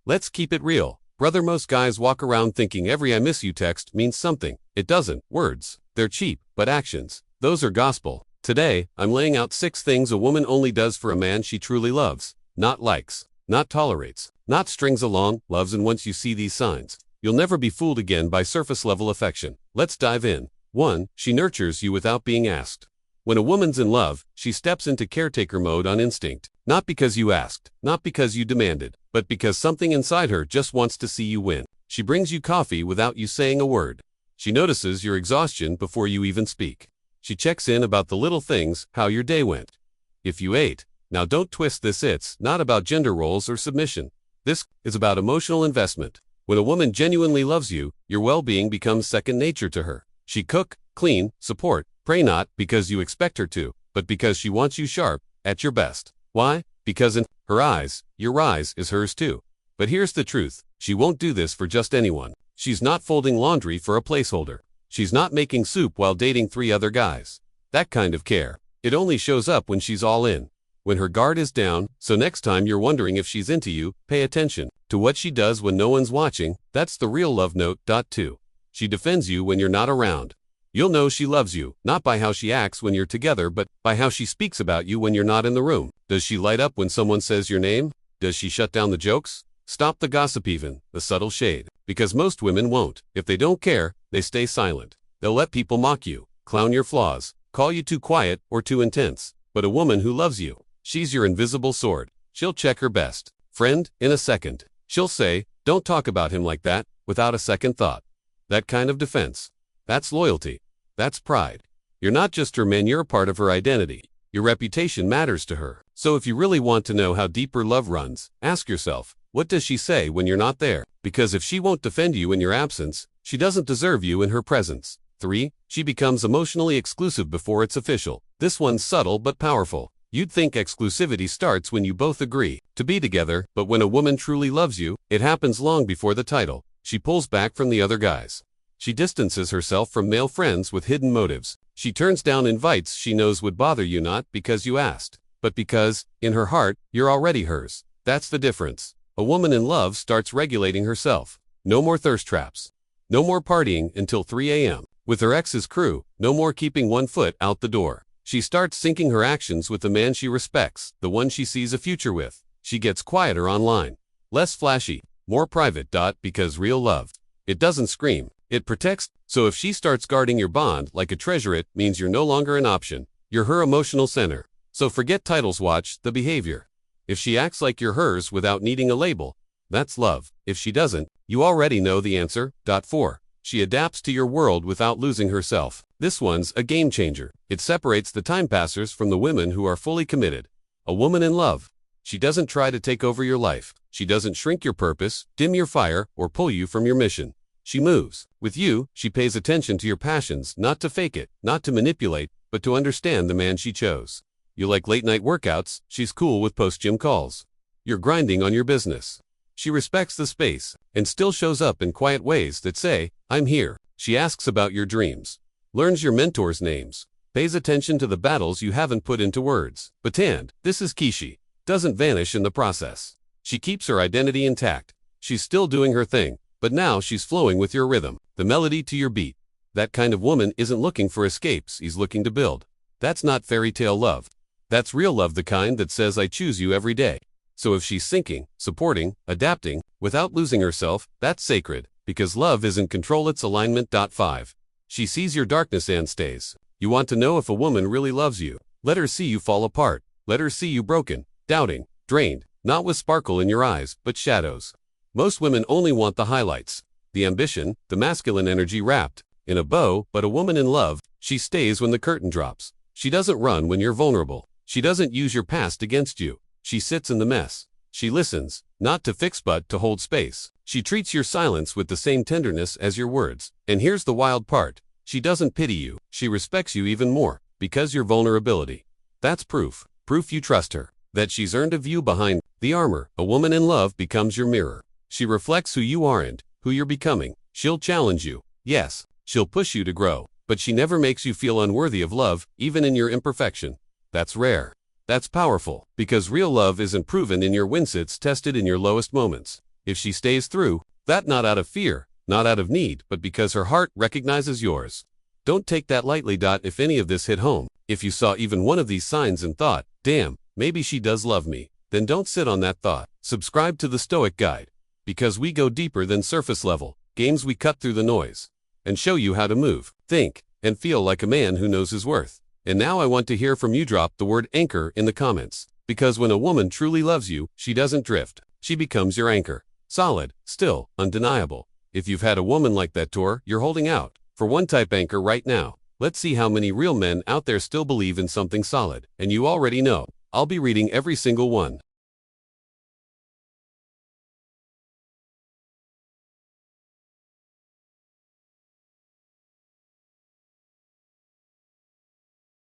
Let's keep it real. Brother, most guys walk around thinking every I miss you text means something. It doesn't. Words, they're cheap, but actions, those are gospel. Today, I'm laying out 6 things a woman only does for a man she truly loves. Not likes, not tolerates, not strings along, loves, and once you see these signs, you'll never be fooled again by surface-level affection. Let's dive in. 1. She nurtures you without being asked. When a woman's in love, she steps into caretaker mode on instinct. Not because you asked, not because you demanded, but because something inside her just wants to see you win. She brings you coffee without you saying a word. She notices your exhaustion before you even speak. She checks in about the little things, how your day went. If you ate. Now don't twist this, it's not about gender roles or submission. This is about emotional investment. When a woman genuinely loves you, your well-being becomes second nature to her. She cook, clean, support, pray not because you expect her to, but because she wants you sharp, at your best. Why? Because in her eyes, your rise is hers too. But here's the truth, she won't do this for just anyone. She's not folding laundry for a placeholder. She's not making soup while dating 3 other guys. That kind of care. It only shows up when she's all in. When her guard is down, so next time you're wondering if she's into you, pay attention to what she does when no one's watching. That's the real love note. 2. She defends you when you're not around. You'll know she loves you, not by how she acts when you're together, but by how she speaks about you when you're not in the room. Does she light up when someone says your name? Does she shut down the jokes? Stop the gossip, even the subtle shade. Because most women won't. If they don't care, they stay silent. They'll let people mock you, clown your flaws, call you too quiet or too intense. But a woman who loves you, she's your invisible sword. She'll check her best friend in a second. She'll say, don't talk about him like that, without a second thought. That kind of defense. That's loyalty. That's pride. You're not just her man, you're a part of her identity. Your reputation matters to her. So if you really want to know how deep her love runs, ask yourself, what does she say when you're not there? Because if she won't defend you in your absence, she doesn't deserve you in her presence. 3. She becomes emotionally exclusive before it's official. This one's subtle but powerful. You'd think exclusivity starts when you both agree to be together, but when a woman truly loves you, it happens long before the title. She pulls back from the other guys. She distances herself from male friends with hidden motives. She turns down invites she knows would bother you, not because you asked, but because, in her heart, you're already hers. That's the difference. A woman in love starts regulating herself. No more thirst traps. No more partying until 3 a.m. with her ex's crew. No more keeping one foot out the door. She starts syncing her actions with the man she respects, the one she sees a future with. She gets quieter online. Less flashy, more private. Because real love, it doesn't scream, it protects. So if she starts guarding your bond like a treasure, it means you're no longer an option. You're her emotional center. So forget titles, watch the behavior. If she acts like you're hers without needing a label, that's love. If she doesn't, you already know the answer. 4. She adapts to your world without losing herself. This one's a game changer. It separates the time passers from the women who are fully committed. A woman in love, she doesn't try to take over your life. She doesn't shrink your purpose, dim your fire, or pull you from your mission. She moves. With you, she pays attention to your passions, not to fake it, not to manipulate, but to understand the man she chose. You like late-night workouts, she's cool with post-gym calls. You're grinding on your business. She respects the space, and still shows up in quiet ways that say, I'm here. She asks about your dreams, learns your mentors' names, pays attention to the battles you haven't put into words. But this is key, she doesn't vanish in the process. She keeps her identity intact. She's still doing her thing, but now she's flowing with your rhythm, the melody to your beat. That kind of woman isn't looking for escapes, she's looking to build. That's not fairy tale love. That's real love, the kind that says I choose you every day. So if she's sinking, supporting, adapting, without losing herself, that's sacred, because love isn't control, it's alignment. 5. She sees your darkness and stays. You want to know if a woman really loves you? Let her see you fall apart. Let her see you broken, doubting, drained, not with sparkle in your eyes, but shadows. Most women only want the highlights, the ambition, the masculine energy wrapped in a bow, but a woman in love, she stays when the curtain drops. She doesn't run when you're vulnerable. She doesn't use your past against you. She sits in the mess. She listens, not to fix but to hold space. She treats your silence with the same tenderness as your words. And here's the wild part. She doesn't pity you. She respects you even more, because your vulnerability. That's proof you trust her, that she's earned a view behind the armor. A woman in love becomes your mirror. She reflects who you are and who you're becoming. She'll challenge you. Yes, she'll push you to grow, but she never makes you feel unworthy of love, even in your imperfection. That's rare. That's powerful, because real love isn't proven in your wins, it's tested in your lowest moments. If she stays through, that not out of fear, not out of need, but because her heart recognizes yours. Don't take that lightly. If any of this hit home, if you saw even one of these signs and thought, damn, maybe she does love me, then don't sit on that thought. Subscribe to the Stoic Guide. Because we go deeper than surface level games, we cut through the noise and show you how to move, think, and feel like a man who knows his worth. And now I want to hear from you. Drop the word anchor in the comments. Because when a woman truly loves you, she doesn't drift. She becomes your anchor. Solid, still, undeniable. If you've had a woman like that, you're holding out for one type anchor right now. Let's see how many real men out there still believe in something solid. And you already know, I'll be reading every single one.